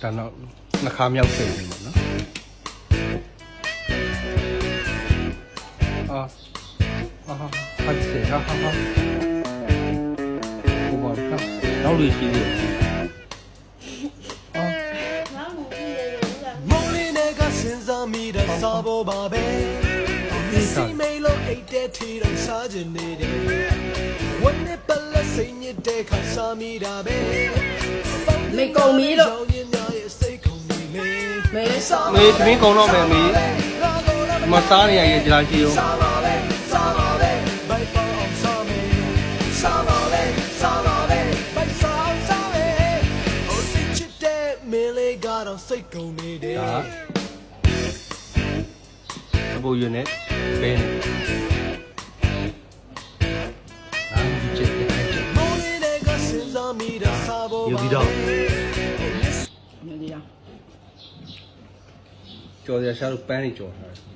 ဒါတော့နှခါမြောက်ချိန်နေပေါ့နော်ဟာစေဟာဟိုဘာလဲနောက်လို့ရှိသေးတယ်မိုးလေးနဲ့ကစဉ်းစားမိတဲ့စာပေါ်ပါပဲစီမေလို့အိတ်တဲ့ထီတော့စားကျင်နေတယ်ဝတ်နဲ့ပလက်စိတ်ညစ်တဲ့ခါစားမိတာပဲ没够米了，没少。မေတမင်းကုံတော့မယ်မေမစားနေရရဲ့ကြလားရှိရောတော့စိတ်ကုန်နေတယ်ဒါအပေါ်ရနဲ့ဘယ်နဲ့ဒီချက်မိုးလေးတွေကစဉ်းစားမိတဲ့စာပေါ်ပါယူပြီးတော့没这样。ကြော်ရရှာလို့ပန်းနေကြော်ထားတယ်